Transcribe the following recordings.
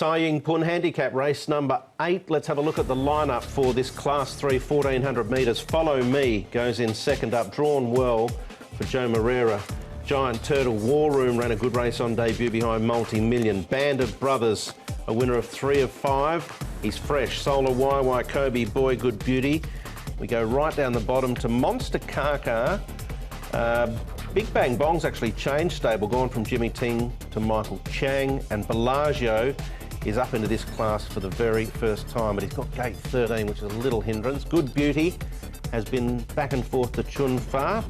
Saying Pun handicap race number 8. Let's have a look at the lineup for this Class 3 1400 metres. Follow Me goes in second up, drawn well for Joe Moreira. Giant Turtle War Room ran a good race on debut behind Multi-Million. Band of Brothers, a winner of 3 of 5. He's fresh. Solar YY Kobe, Boy Good Beauty. We go right down the bottom to Monster Kaka. Big Bang Bong's actually changed stable, gone from Jimmy Ting to Michael Chang, and Bellagio is up into this class for the very first time, but he's got gate 13, which is a little hindrance. Good Beauty has been back and forth to Chun Fa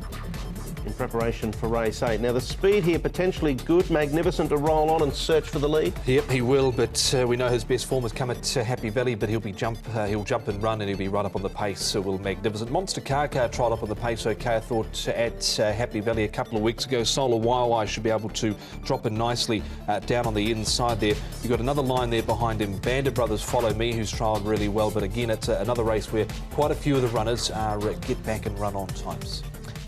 in preparation for race 8. Now the speed here potentially good, Magnificent to roll on and search for the lead. Yep, he will, but we know his best form has come at Happy Valley, but he'll jump and run, and he'll be right up on the pace. So will Magnificent. Monster Kaka tried up on the pace okay, I thought, at Happy Valley a couple of weeks ago. Solar YY should be able to drop in nicely down on the inside there. You've got another line there behind him, Band of Brothers Follow Me, who's trialled really well, but again, it's another race where quite a few of the runners are get back and run on times.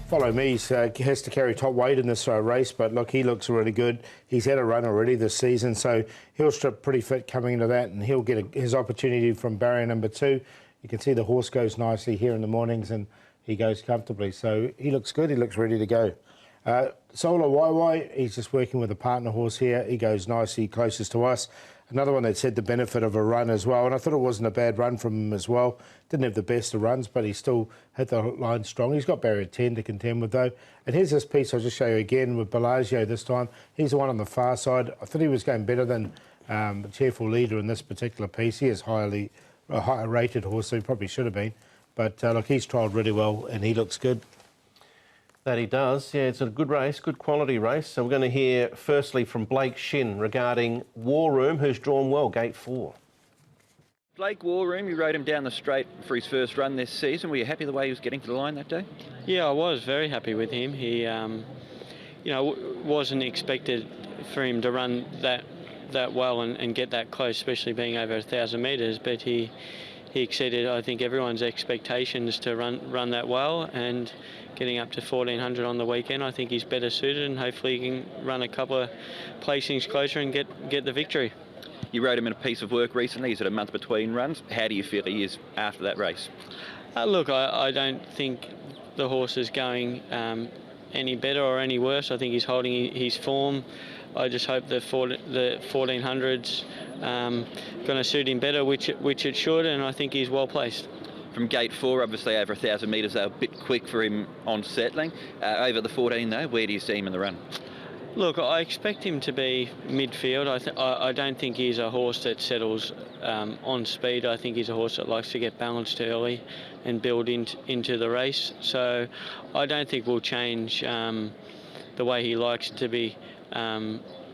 Follow Me has to carry top weight in this race, but look, he looks really good. He's had a run already this season, so he'll strip pretty fit coming into that, and he'll get his opportunity from barrier number 2. You can see the horse goes nicely here in the mornings, and he goes comfortably. So he looks good. He looks ready to go. Solar YY, he's just working with a partner horse here. He goes nicely closest to us. Another one that's had the benefit of a run as well, and I thought it wasn't a bad run from him as well. Didn't have the best of runs, but he still hit the line strong. He's got barrier 10 to contend with, though. And here's this piece I'll just show you again with Bellagio this time. He's the one on the far side. I thought he was going better than Cheerful Leader in this particular piece. He is a higher rated horse, so he probably should have been. But look, he's trialled really well, and he looks good. That he does. Yeah, it's a good race, good quality race. So we're going to hear firstly from Blake Shin regarding War Room, who's drawn well, gate 4. Blake War Room, you rode him down the straight for his first run this season. Were you happy the way he was getting to the line that day? Yeah, I was very happy with him. He, wasn't expected for him to run that well and get that close, especially being over 1,000 metres. But he exceeded, I think, everyone's expectations to run that well, and getting up to 1,400 on the weekend, I think he's better suited, and hopefully he can run a couple of placings closer and get the victory. You rode him in a piece of work recently. He's had a month between runs. How do you feel he is after that race? Look, I don't think the horse is going any better or any worse. I think he's holding his form. I just hope the 1,400's going to suit him better, which it should, and I think he's well placed. From gate 4, obviously over 1,000 metres, they're a bit quick for him on settling. Over the 14 though, where do you see him in the run? Look, I expect him to be midfield. I don't think he's a horse that settles on speed. I think he's a horse that likes to get balanced early and build into the race. So I don't think we'll change the way he likes to be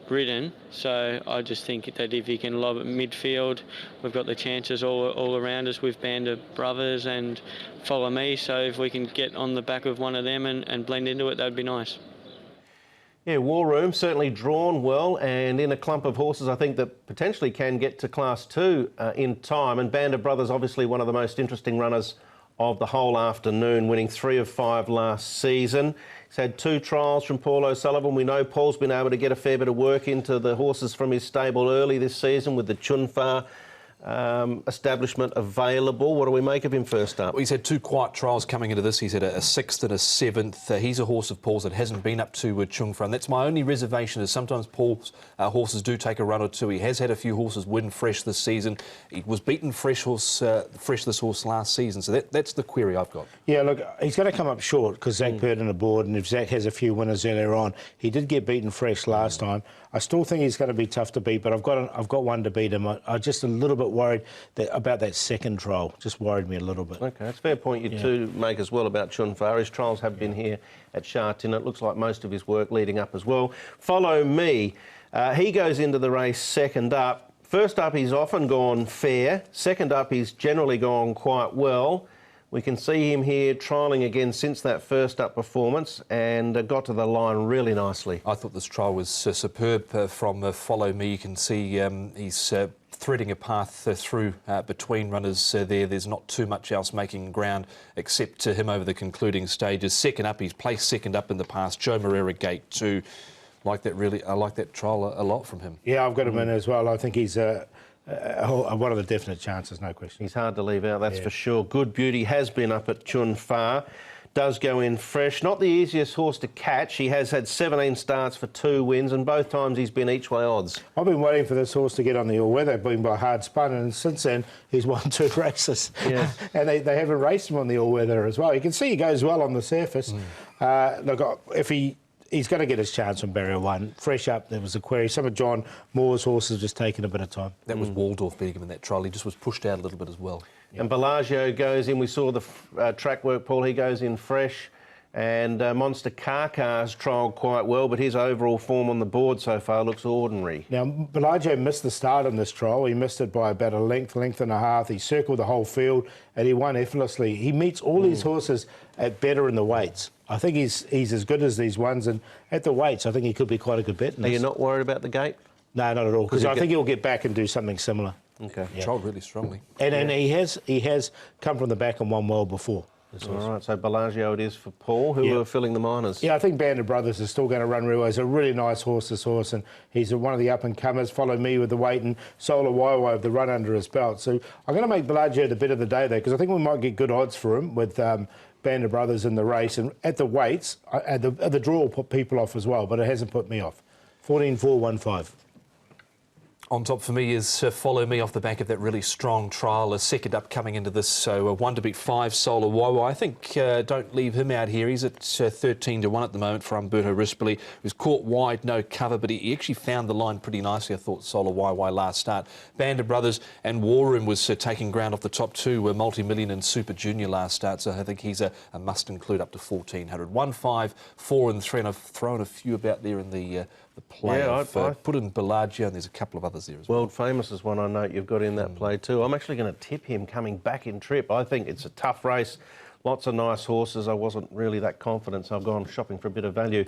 ridden. So I just think that if he can lob at midfield, we've got the chances all around us with Band of Brothers and Follow Me. So if we can get on the back of one of them and blend into it, that'd be nice. Yeah, War Room certainly drawn well, and in a clump of horses I think that potentially can get to Class 2 in time. And Band of Brothers, obviously one of the most interesting runners of the whole afternoon, winning 3 of 5 last season. He's had 2 trials from Paul O'Sullivan. We know Paul's been able to get a fair bit of work into the horses from his stable early this season with the Chun Fa establishment available. What do we make of him first up? Well, he's had 2 quiet trials coming into this. He's had a 6th and a 7th. He's a horse of Paul's that hasn't been up to Chung Fa, and that's my only reservation, is sometimes Paul's horses do take a run or two. He has had a few horses win fresh this season. He was beaten fresh this horse last season, so that's the query I've got. Yeah, look, he's going to come up short because Zach Purden aboard, and if Zach has a few winners earlier on, he did get beaten fresh last time. I still think he's going to be tough to beat, but I've got one to beat him. I'm just a little bit worried about that second trial. Just worried me a little bit. Okay, that's a fair point you two make as well about Chun Fa. His trials have been here at Sha Tin. It looks like most of his work leading up as well. Follow Me. He goes into the race second up. First up, he's often gone fair. Second up, he's generally gone quite well. We can see him here trialling again since that first up performance, and got to the line really nicely. I thought this trial was superb from Follow Me. You can see he's threading a path through between runners there. There's not too much else making ground except him over the concluding stages. Second up, he's placed second up in the past. Joe Moreira, gate 2. like that trial a lot from him. Yeah, I've got him in as well. I think he's one of the definite chances, no question. He's hard to leave out, that's for sure. Good Beauty has been up at Chun Fa. Does go in fresh. Not the easiest horse to catch. He has had 17 starts for 2 wins, and both times he's been each way odds. I've been waiting for this horse to get on the all-weather, been by hard spun, and since then he's won 2 races. Yeah. And they haven't raced him on the all-weather as well. You can see he goes well on the surface. Look, if he's going to get his chance from barrier 1. Fresh up, there was a query. Some of John Moore's horses just taken a bit of time. That was Waldorf beating him in that trial. He just was pushed out a little bit as well. And Bellagio goes in. We saw the track work, Paul. He goes in fresh. And Monster Carcar's trialled quite well, but his overall form on the board so far looks ordinary. Now, Bellagio missed the start on this trial. He missed it by about a length and a half. He circled the whole field and he won effortlessly. He meets all these horses at better in the weights. I think he's as good as these ones, and at the weights, I think he could be quite a good bet. Are you not worried about the gate? No, not at all, because I think he'll get back and do something similar. Okay. Yeah. Trialled really strongly. And he has come from the back and won well before. All right, so Bellagio it is for Paul, who are filling the minors. Yeah, I think Banded Brothers is still going to run real well. He's a really nice horse, this horse, and he's one of the up-and-comers. Follow Me with the weight, and Solar Waiwai with the run under his belt. So I'm going to make Bellagio the bet of the day there, because I think we might get good odds for him with Banded Brothers in the race. And at the weights, the draw will put people off as well, but it hasn't put me off. 14-4-1-5. On top for me is Follow Me off the back of that really strong trial. A second up coming into this, so 1 to beat 5, Solar Waiwai. I think don't leave him out here. He's at 13 to 1 at the moment for Umberto Rispoli. He was caught wide, no cover, but he actually found the line pretty nicely, I thought, Solar Waiwai last start. Banded Brothers and War Room was taking ground off the top 2, Multi-Million and Super Junior last start, so I think he's a must include up to 1400. 1, 5, 4 and 3, and I've thrown a few about there in the play. Yeah, I've put in Bellagio, and there's a couple of others there as well. World Famous is one I note you've got in that play too. I'm actually going to tip him coming back in trip. I think it's a tough race. Lots of nice horses. I wasn't really that confident, so I've gone shopping for a bit of value.